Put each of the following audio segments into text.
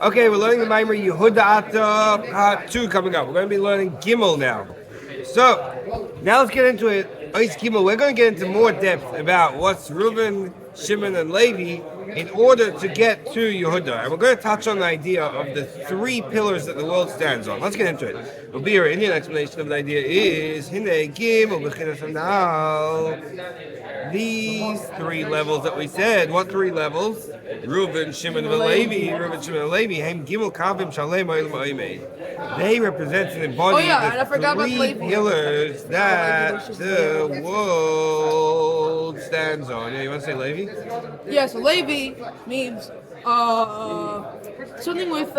Okay, we're learning the Maamer Yehuda Ata part 2 coming up. We're going to be learning Gimel now. So, now let's get into it. Ois Gimel, we're going to get into more depth about what's Reuben, Shimon, and Levi in order to get to Yehuda. And we're going to touch on the idea of the three pillars that the world stands on. Let's get into it. It'll be our Indian explanation of the idea is Hine Gimel B'chinas Hanal. These three levels that we said, what three levels? Reuben, Shimon, and Levi. Reuben, Shimon, and Levi. Hem Gimel Kavim Shalem Olam Oimed. They represent and embody the three pillars that the world stands on. Yeah, you want to say Levi? Yeah, so Levi means something with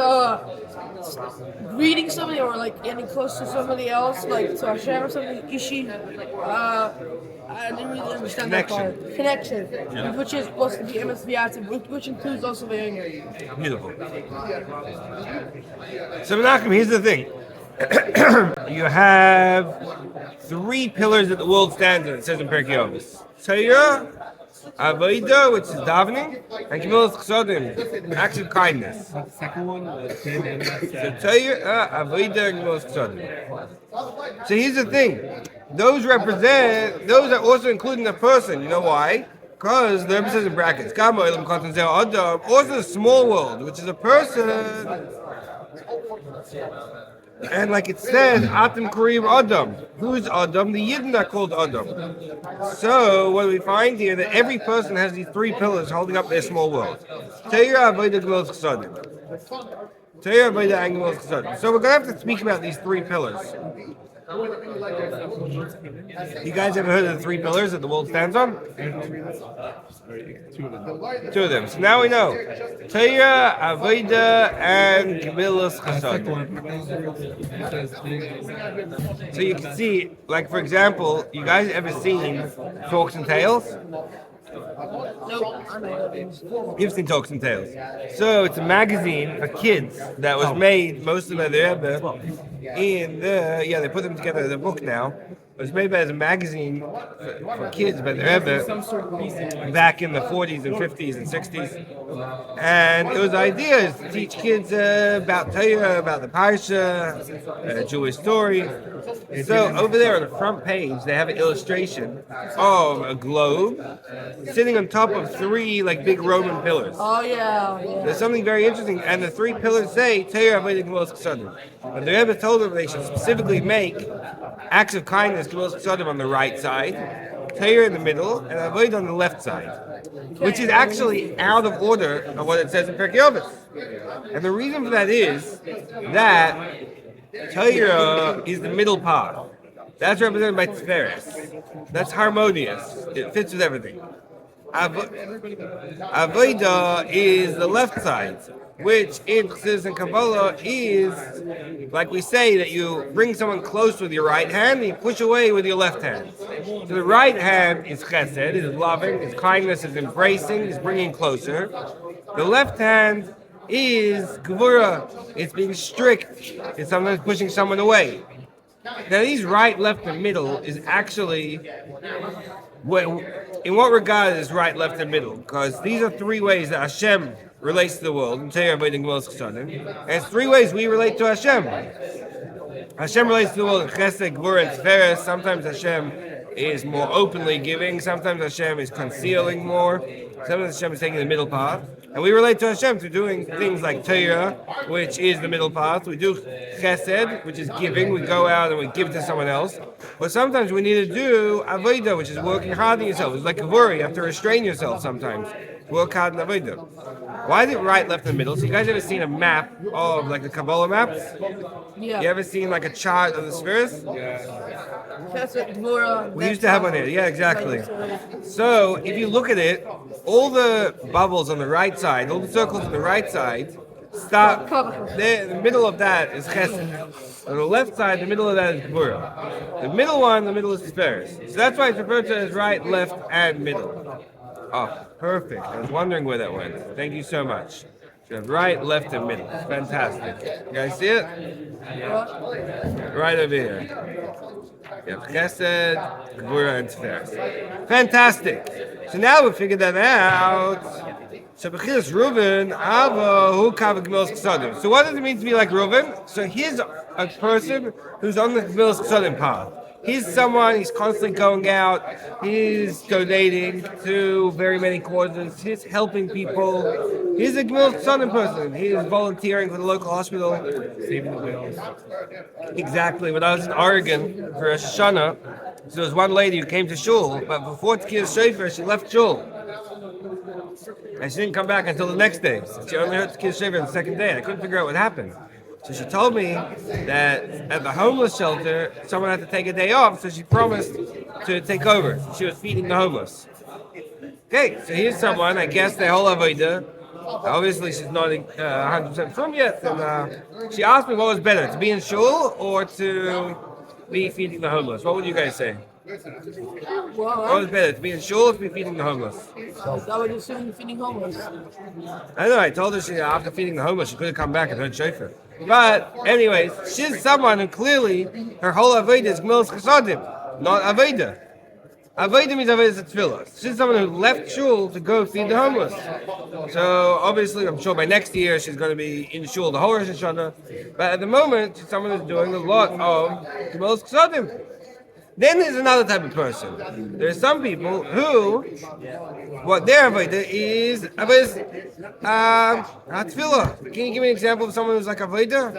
greeting somebody or like getting close to somebody else, like to Hashem or something. Ishi. I didn't really understand that part. Connection, yeah. Which is supposed to be emes, which includes also the anger. Beautiful. So Menachem, here's the thing. You have three pillars that the world stands on. It says in Perkei Avos. Torah, Avodah, which is davening, and Gemilas Chesed, acts of kindness. The second one, so Torah, Avodah, and Gemilas Chesed. So here's the thing. Those are also including the person. You know why? Because the says in brackets, also the small world, which is a person. And like it says, Atem Kareem Adam. Who's Adam? The Yidden are called Adam. So what do we find here? That every person has these three pillars holding up their small world. Torah, Avodah, Gemilas Chesed. Torah, Avodah, and Gemilas Chesed. So we're going to have to speak about these three pillars. You guys ever heard of the three pillars that the world stands on? Two of them. So now we know. Torah, Avodah, and Gemilas Chesed. So you can see, like for example, you guys ever seen Talks and Tales? You've seen Talks and Tales. So it's a magazine for kids that was made mostly by the Rebbe they put them together as a book now. It was made as a magazine for kids by the Rebbe back in the 40s and 50s and 60s. And it was ideas to teach kids about Torah, about the Parsha, Jewish story. So over there on the front page, they have an illustration of a globe sitting on top of three like big Roman pillars. Oh yeah. There's something very interesting, and the three pillars say Torah, Avodah, Gemilas Chesed. But the Rebbe told them they should specifically make acts of kindness, Gemilas Chesed, on the right side, Torah in the middle, and Avodah on the left side, which is actually out of order of what it says in Perkei Avos. And the reason for that is that Torah is the middle part. That's represented by Tiferes. That's harmonious. It fits with everything. Avodah is the left side, which in Chassidus and Kabbalah is, like we say, that you bring someone close with your right hand and you push away with your left hand. So the right hand is chesed, is loving, is kindness, is embracing, is bringing closer. The left hand is gvura, it's being strict, it's sometimes pushing someone away. Now these right, left, and middle is actually, in what regard is right, left, and middle? Because these are three ways that Hashem relates to the world, and it's three ways we relate to Hashem. Hashem relates to the world in chesed, gvura, and tiferes. Sometimes Hashem is more openly giving, sometimes Hashem is concealing more, sometimes Hashem is taking the middle path. And we relate to Hashem through doing things like Torah, which is the middle path. We do chesed, which is giving. We go out and we give to someone else. But sometimes we need to do avodah, which is working hard on yourself. It's like a worry. You have to restrain yourself sometimes. Work hard in avodah. Why is it right, left, and middle? So you guys ever seen a map of like the Kabbalah maps? Yeah. You ever seen like a chart of the spheres? We used to have one here. Yeah, exactly. So if you look at it, all the bubbles on the right side, all the circles on the right side, stop. The middle of that is chesed. On the left side, the middle of that is gvura. The middle one, the middle is spheres. So that's why it's referred to as right, left, and middle. Oh, perfect. I was wondering where that went. Thank you so much. You have right, left, and middle. Fantastic. You guys see it? Right over here. You have chesed, gvura, and tiferes. Fantastic. So now we figured that out. So Bechilas Reuven, Ava, who kav Gemilas Chassadim. So what does it mean to be like Reuven? So he's a person who's on the Gemilas Chassadim path. He's someone, he's constantly going out, he's donating to very many causes, he's helping people. He's a Gemilas Chassadim person. He's volunteering for the local hospital. Saving the whales. Exactly. When I was in Oregon for a Hashanah, so there was one lady who came to shul, but before Tkiyas Shofar, she left shul. And she didn't come back until the next day. She only heard Tkiyas Shofar on the second day. I couldn't figure out what happened. So she told me that at the homeless shelter, someone had to take a day off, so she promised to take over. She was feeding the homeless. Okay, so here's someone, I guess their whole avodah. Obviously, she's not 100% from yet. And she asked me what was better, to be in shul or to be feeding the homeless. What would you guys say? What was better, to be in shul or to be feeding the homeless? I would assume feeding homeless. I know, I told her after feeding the homeless, she couldn't come back and heard shofar. But anyways, she's someone who clearly, her whole avodah is Gemilas Chassadim, not avodah. Avodah means avodah tefillah. She's someone who left shul to go feed the homeless. So obviously, I'm sure by next year she's going to be in shul the whole Rosh Hashanah. But at the moment, she's someone who's doing a lot of Gemilas Chassadim. Then there's another type of person. There are some people who, what their avodah is tefillah. Can you give me an example of someone who's like avodah?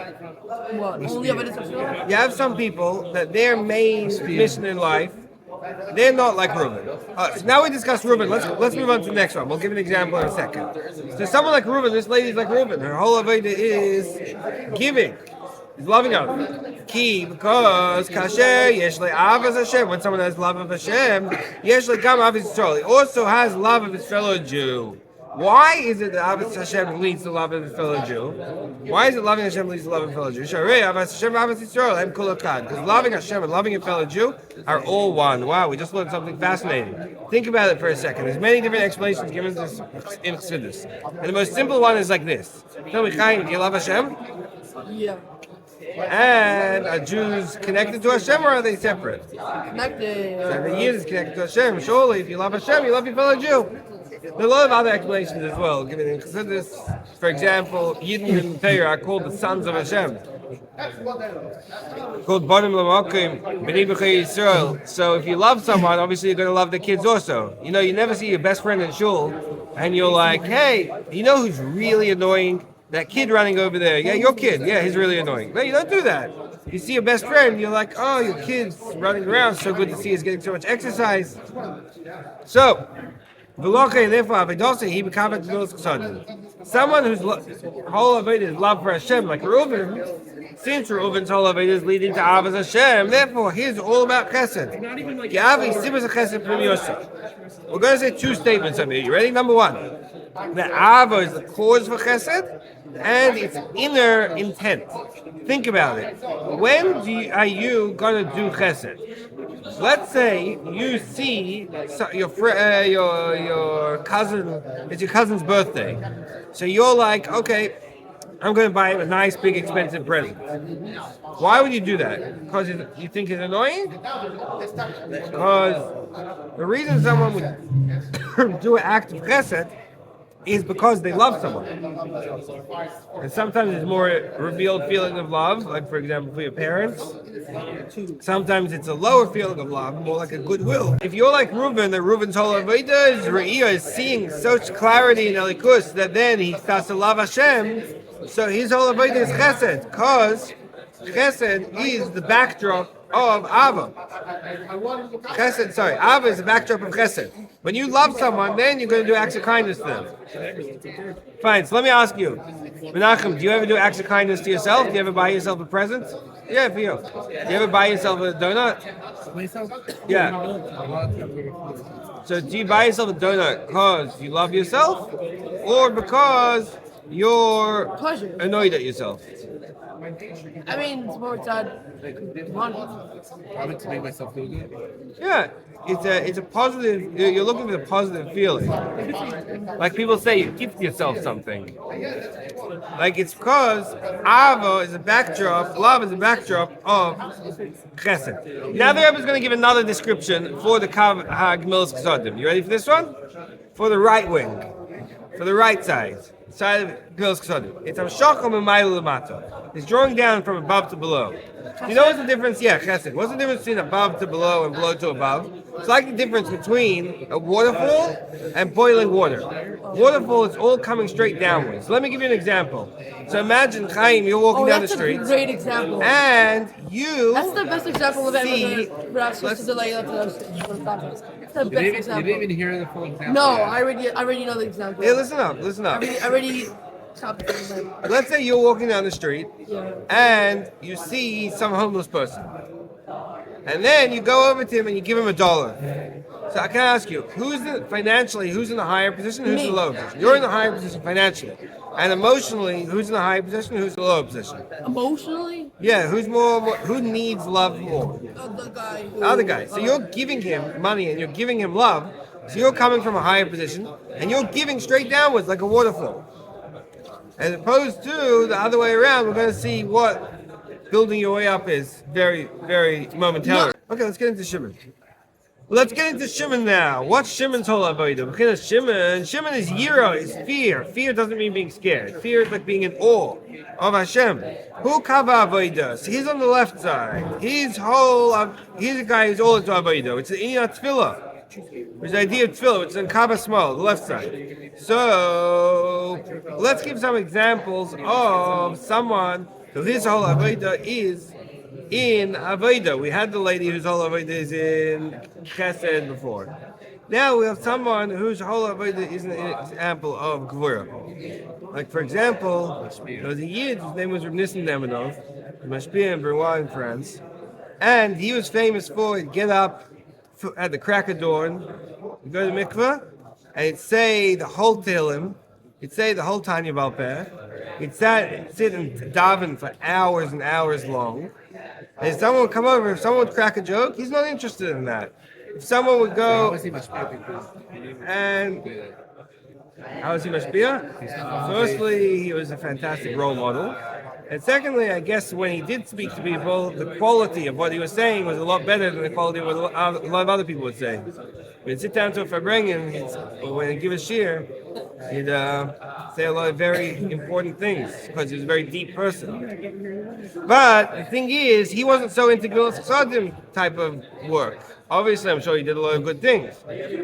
What? Only avodah tefillah? You have some people that their main mission in life, they're not like Reuven. So now we discussed Reuven. Let's move on to the next one. We'll give an example in a second. So someone like Reuven, this lady's like Reuven. Her whole avodah is giving. Is loving of key because kasher yesh le'avas Hashem. When someone has love of Hashem, yesh le'gam avas Yisrael. He also has love of his fellow Jew. Why is it that avas Hashem leads to love of his fellow Jew? Why is it loving Hashem leads to love of his fellow Jew? Sharei avas Hashem avas Yisrael hem kulakad. Because loving Hashem and loving your fellow Jew are all one. Wow, we just learned something fascinating. Think about it for a second. There's many different explanations given to this in Chassidus, and the most simple one is like this: tell me, Chaim, do you love Hashem? Yeah. And are Jews connected to Hashem or are they separate? Connected. So every Yid is connected to Hashem. Surely, if you love Hashem, you love your fellow Jew. There are a lot of other explanations as well. Given in Chassidus, for example, Yidden in Torah are called the sons of Hashem. Called Banim L'Makim, B'nai B'chai Yisrael. So if you love someone, obviously you're going to love their kids also. You know, you never see your best friend in shul, and you're like, hey, you know who's really annoying? That kid running over there, yeah, your kid, yeah, he's really annoying. No, you don't do that. You see your best friend, you're like, oh, your kid's running around, so good to see he's getting so much exercise. So, he becomes someone whose whole avodah is love for Hashem, like Reuven. Since Reuven's whole avodah is leading to Avos Hashem, therefore he's all about Chesed. We're going to say two statements of it. You ready? Number one, that Ava is the cause for Chesed, and its inner intent. Think about it. When are you going to do Chesed? Let's say you see your cousin. It's your cousin's birthday, so you're like, okay, I'm going to buy him a nice, big, expensive present. Why would you do that? Because you think he's annoying? Because the reason someone would do an act of Chesed is because they love someone. And sometimes it's more a revealed feeling of love, like for example for your parents. Sometimes it's a lower feeling of love, more like a goodwill. If you're like Reuven, that Reuven's whole avodah is Re'iyah, is seeing such clarity in Elikus that then he starts to love Hashem, so his whole avodah is Chesed, because Chesed is the backdrop of Ava. Ava is the backdrop of Chesed. When you love someone, then you're going to do acts of kindness to them. Fine, so let me ask you, Menachem, do you ever do acts of kindness to yourself? Do you ever buy yourself a present? Yeah, for you. Do you ever buy yourself a donut? Yeah. So do you buy yourself a donut because you love yourself, or because you're annoyed at yourself? I mean, it's more sad. Money. To make myself feel good. Yeah, it's a positive. You're looking for the positive feeling. Like people say, you gift yourself something. Like it's because Ava is a backdrop, love is a backdrop of Chesed. Now the Rebbe is going to give another description for the Kav HaGemilas Chassadim. You ready for this one? For the right wing. for the right side of Gvilas Chassadim. It's Hamshachah M'mayla L'mata. It's drawing down from above to below. Do you know what's the difference? Yeah, Chesed. What's the difference between above to below and below to above? It's like the difference between a waterfall and boiling water. Waterfall is all coming straight downwards. Let me give you an example. So imagine, Chaim, you're walking down the street. That's a great example. And you That's the best example of ever see, heard. That's the best You didn't example. even hear the full example. No, I already know the example. yeah, listen up. I already stopped. Let's say you're walking down the street Yeah. and you see some homeless person. And then you go over to him and you give him $1. So I can ask you, who's in the higher position, who's in the lower position? You're in the higher position financially. And emotionally, who's in the higher position, who's in the lower position? Emotionally? Yeah, who needs love more? The guy. The other guy. So you're giving him money and you're giving him love. So you're coming from a higher position and you're giving straight downwards like a waterfall. As opposed to the other way around, we're going to see what building your way up is very, very momentarily. Okay, let's get into Shimon. Let's get into Shimon now. What's Shimon's whole avodah? Because Shimon is yira, is fear. Fear doesn't mean being scared. Fear is like being in awe of Hashem. Who kava avodah? So he's on the left side. He's a guy who's all into avodah. It's the inyan tefillah. There's the idea of tefillah, which is in kava small, the left side. So let's give some examples of someone who his whole avodah is in avodah. We had the lady whose whole avodah is in chesed before. Now we have someone whose whole avodah is an example of gvura. Like for example, there was a yid whose name was Reb Nissen Nemanov, Mashpia in Berlin in France, and he was famous for he'd get up at the crack of dawn, go to mikveh, and he'd say the whole Tehillim, he'd say the whole Tanya Baal Peh, he'd sit and daven for hours and hours long. And if someone would come over, if someone would crack a joke, he's not interested in that. If someone would go and how was he mashpia? Firstly, he was a fantastic role model. And secondly, I guess when he did speak to people, the quality of what he was saying was a lot better than the quality of what a lot of other people would say. When he'd sit down to a farbrengen, when he'd give a shir, he'd say a lot of very important things because he was a very deep person. But the thing is, he wasn't so into Gvilas Chassadim type of work. Obviously, I'm sure he did a lot of good things.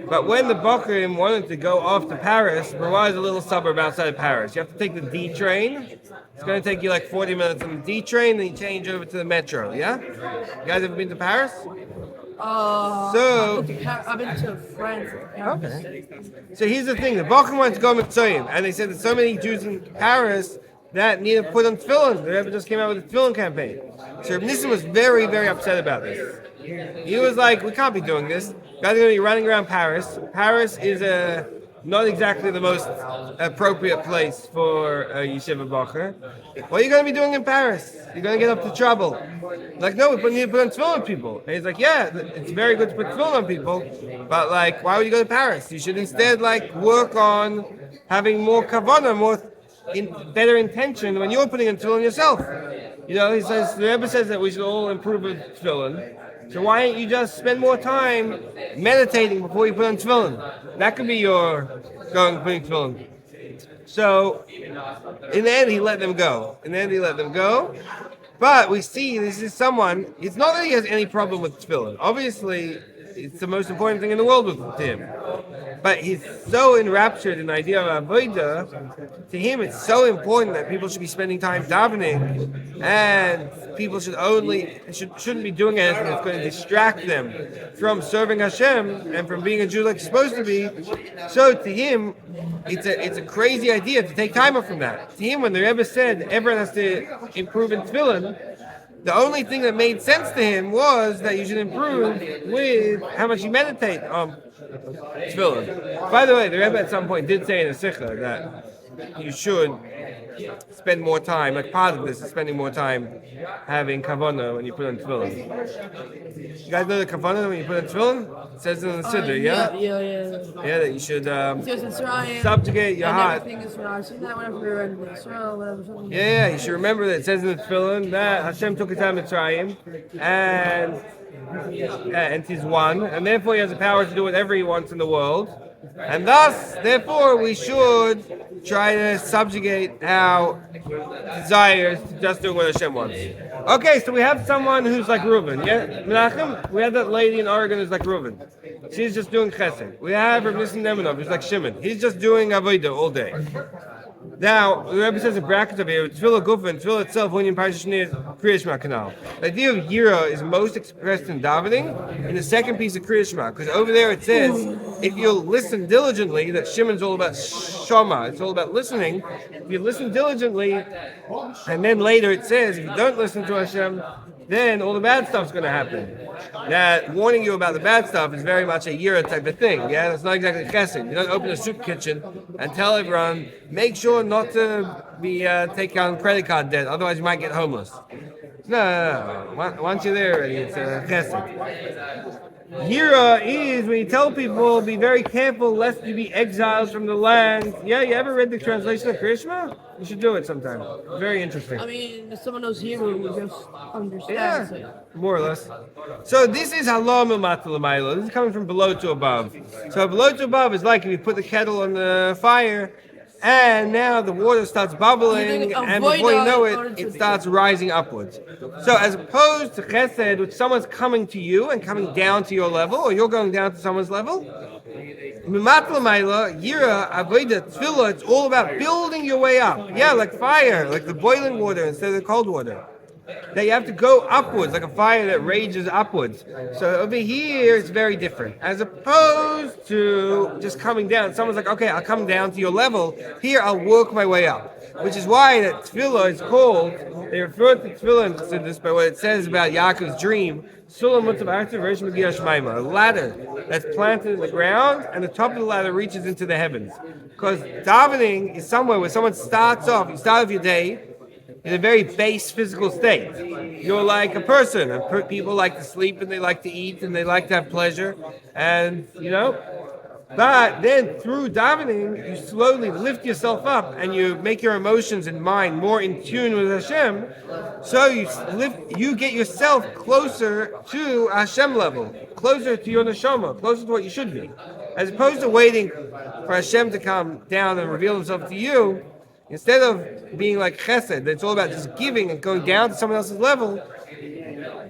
But when the Bochurim wanted to go off to Paris, Berwa is a little suburb outside of Paris. You have to take the D train. It's going to take you like 40 minutes on the D train, then you change over to the metro, yeah? You guys ever been to Paris? I've been to France. Okay. So here's the thing. The Bochurim wanted to go Mitzrayim, and they said that so many Jews in Paris that need to put on tefillin. The Rebbe just came out with a tefillin campaign. So Reb Nissen was very, very upset about this. He was like, we can't be doing this. Guys are going to be running around Paris. Paris is not exactly the most appropriate place for a yeshiva bacher. What are you going to be doing in Paris? You're going to get up to trouble. Like, no, we need to put on tefillin on people. And he's like, yeah, it's very good to put tefillin on people, but like, why would you go to Paris? You should instead like work on having more kavanah, better intention when you're putting on tefillin yourself. You know, he says, the Rebbe says that we should all improve with tefillin. So why don't you just spend more time meditating before you put on tefillin? That could be your putting tefillin. So in the end, he let them go. But we see this is someone, it's not that he has any problem with tefillin. Obviously, it's the most important thing in the world with him. But he's so enraptured in the idea of avodah. To him, it's so important that people should be spending time davening, and people shouldn't be doing anything that's going to distract them from serving Hashem and from being a Jew like you're supposed to be. So to him, it's a crazy idea to take time off from that. To him, when the Rebbe said everyone has to improve in tefillin, the only thing that made sense to him was that you should improve with how much you meditate on tefillin. By the way, the Rebbe at some point did say in a sikha that you should spend more time, like part of this is spending more time having kavanah when you put on tefillin. You guys know the kavanah when you put on tefillin? It says in the siddur, yeah? Yeah, that you should subjugate your heart. Yeah, you should remember that it says in the tefillin that Hashem took his time Mitzrayim and he's one, and therefore he has the power to do whatever he wants in the world. And thus, therefore, we should try to subjugate our desires to just doing what Hashem wants. Okay, so we have someone who's like Reuben, yeah? Menachem, we have that lady in Oregon who's like Reuben. She's just doing chesed. We have Rabbi Lever, who's like Shimon. He's just doing avodah all day. Now, the Rebbe says in brackets over here, Tefillah Gufa and Tefillah itself, when you Parashat Kriya Shema Kanal. The idea of Yira is most expressed in davening in the second piece of Kriya Shema, because over there it says, if you'll listen diligently, that Shimon's all about Shama, it's all about listening. If you listen diligently, and then later it says, if you don't listen to Hashem, then all the bad stuff's going to happen. That warning you about the bad stuff is very much a Yira type of thing. Yeah, it's not exactly chesed. You don't open a soup kitchen and tell everyone, make sure not to be take on credit card debt, otherwise you might get homeless. No. Once you're there already, it's chesed. Yira is when you tell people, be very careful lest you be exiles from the land. Yeah, you ever read the translation of Krishma? You should do it sometime. Very interesting. I mean, if someone knows Hebrew, we just understand. Yeah, more or less. So this is halom u'mata l'maylo. This is coming from below to above. So below to above is like if you put the kettle on the fire, and now the water starts bubbling, and before you know it, it starts rising upwards. So as opposed to chesed, which someone's coming to you and coming down to your level, or you're going down to someone's level, Mimata l'mayla, yira, avodah, tefillah, it's all about building your way up. Yeah, like fire, like the boiling water instead of the cold water. That you have to go upwards, like a fire that rages upwards. So over here, it's very different. As opposed to just coming down. Someone's like, okay, I'll come down to your level. Here, I'll work my way up. Which is why that tefillah is called, they refer to tefillah in Chassidus by what it says about Yaakov's dream, a ladder that's planted in the ground, and the top of the ladder reaches into the heavens. Because davening is somewhere where someone starts off, you start off your day, in a very base physical state. You're like a person, and people like to sleep, and they like to eat, and they like to have pleasure, and, but then through davening, you slowly lift yourself up, and you make your emotions and mind more in tune with Hashem, so you get yourself closer to Hashem level, closer to your neshama, closer to what you should be. As opposed to waiting for Hashem to come down and reveal himself to you, instead of being like chesed, that's all about just giving and going down to someone else's level,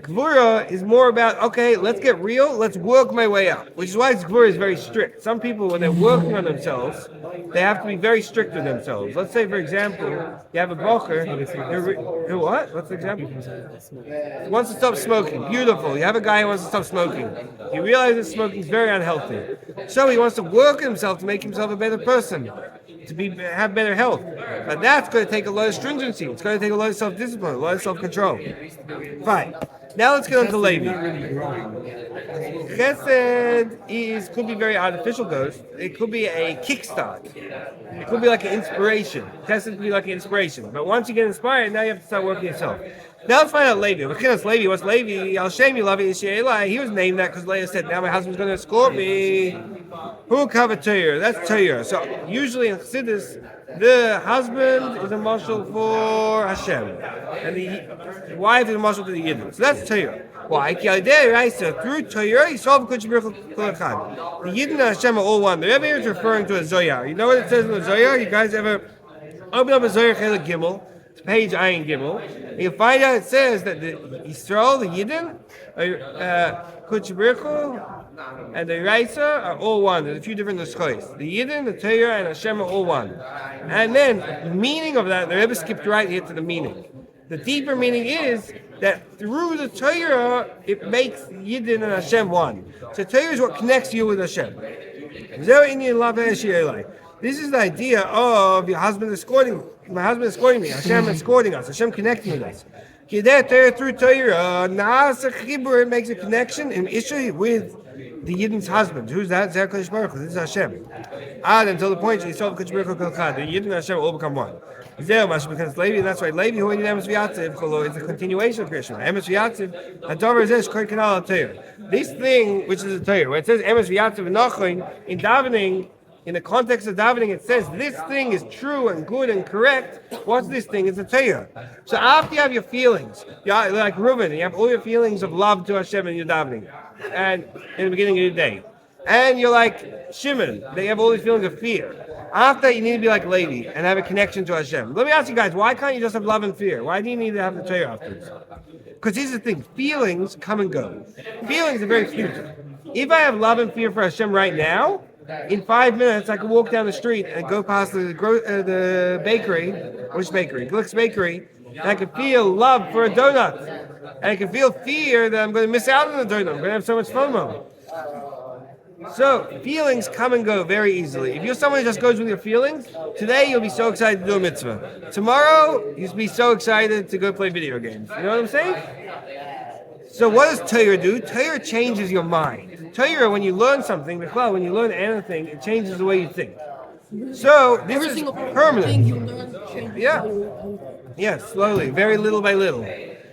Gvura is more about, okay, let's get real, let's work my way up. Which is why Gvura is very strict. Some people, when they're working on themselves, they have to be very strict with themselves. Let's say, for example, you have a bocher, what? What's the example? He wants to stop smoking. Beautiful. You have a guy who wants to stop smoking. He realizes smoking is very unhealthy. So he wants to work on himself to make himself a better person, to have better health. But that's going to take a lot of stringency. It's going to take a lot of self-discipline, a lot of self-control. Fine. Now let's get on to Levi. Chesed could be very artificial ghost. It could be a kickstart. It could be like an inspiration. Chesed could be like an inspiration. But once you get inspired, now you have to start working yourself. Now let's find out Levi. Levi. What's Levi? I'll shame you, Levi. He was named that because Leah said, now my husband's going to escort me. Who covered Torah? That's Torah. So usually in Chassidus, the husband is a marshal for Hashem, and the wife is a marshal to the Yidden. So that's Torah. Why? So through Torah, you solve the Yidden and Hashem are all one. The Rebbe is referring to a Zohar. You know what it says in the Zohar? You guys ever open up a Zohar Chelik Gimel? It's page Ayin Gimel. And you find out it says that the Yisrael, the Yidden, and the Raisa are all one. There's a few different nuschos. The Yidden, the Torah, and Hashem are all one. And then the meaning of that, the Rebbe skipped right here to the meaning. The deeper meaning is that through the Torah, it makes Yidden and Hashem one. So Torah is what connects you with Hashem. This is the idea of your husband escorting. My husband escorting me. Hashem escorting us. Hashem connecting with us. Through Torah, it makes a connection in issue with the Yidden's husband. Who's that? This is Hashem. Until the point you saw the Yidden and Hashem all become one. Becomes Levi, and that's why Levi who in is a continuation of Krishna. This thing, which is a Torah, when it says in davening, in the context of davening, it says this thing is true and good and correct. What's this thing? It's a Torah. So after you have your feelings, like Reuben, you have all your feelings of love to Hashem in your davening, and in the beginning of your day. and you're like Shimon. They have all these feelings of fear. After that, you need to be like Levi and have a connection to Hashem. Let me ask you guys, why can't you just have love and fear? Why do you need to have the Torah afterwards? Because here's the thing, feelings come and go. Feelings are very fleeting. If I have love and fear for Hashem right now, in 5 minutes I can walk down the street and go past the bakery, which bakery? Glick's Bakery, and I can feel love for a donut. And I can feel fear that I'm going to miss out on the donut. I'm going to have so much FOMO. So, feelings come and go very easily. If you're someone who just goes with your feelings, today you'll be so excited to do a mitzvah. Tomorrow, you'll be so excited to go play video games. You know what I'm saying? So what does Torah do? Torah changes your mind. Torah, when you learn something, when you learn anything, it changes the way you think. So, this is permanent. Thing you learn changes. Yeah. Yes, slowly, very little by little.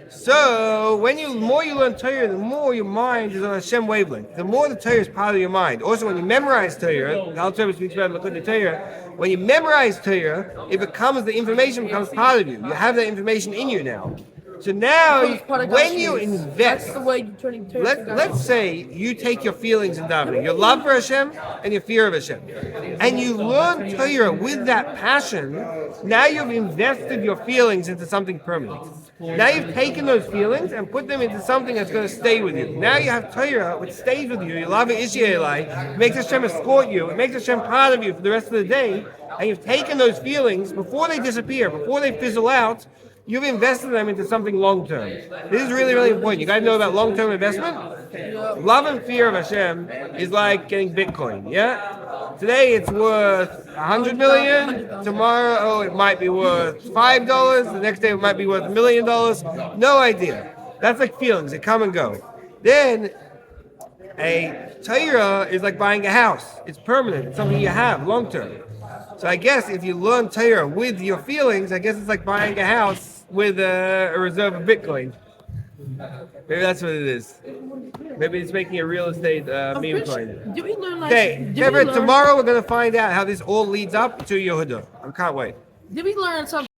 So, more you learn Torah, the more your mind is on Hashem wavelength. The more the Torah is part of your mind. Also, when you memorize Torah, the Alter Rebbe speaks about the Torah. When you memorize Torah, the information becomes part of you. You have that information in you now. So now, when you invest, that's the way you're turning Torah. Let's say you take your feelings in davening, your love for Hashem and your fear of Hashem, and you learn Torah with that passion. Now you've invested your feelings into something permanent. Now you've taken those feelings and put them into something that's going to stay with you. Now you have Torah, which stays with you. You love it, Ishielai, makes Hashem escort you. It makes Hashem part of you for the rest of the day. And you've taken those feelings before they disappear, before they fizzle out. You've invested them into something long-term. This is really, really important. You guys know about long-term investment? Love and fear of Hashem is like getting Bitcoin, yeah? Today it's worth 100 million. Tomorrow it might be worth $5. The next day it might be worth $1 million. No idea. That's like feelings. They come and go. Then a Torah is like buying a house. It's permanent. It's something you have long-term. So I guess if you learn Torah with your feelings, I guess it's like buying a house with a reserve of Bitcoin. Maybe that's what it is. Maybe it's making a real estate meme coin. Did we learn Okay, tomorrow we're going to find out how this all leads up to Yehuda. I can't wait. Did we learn something?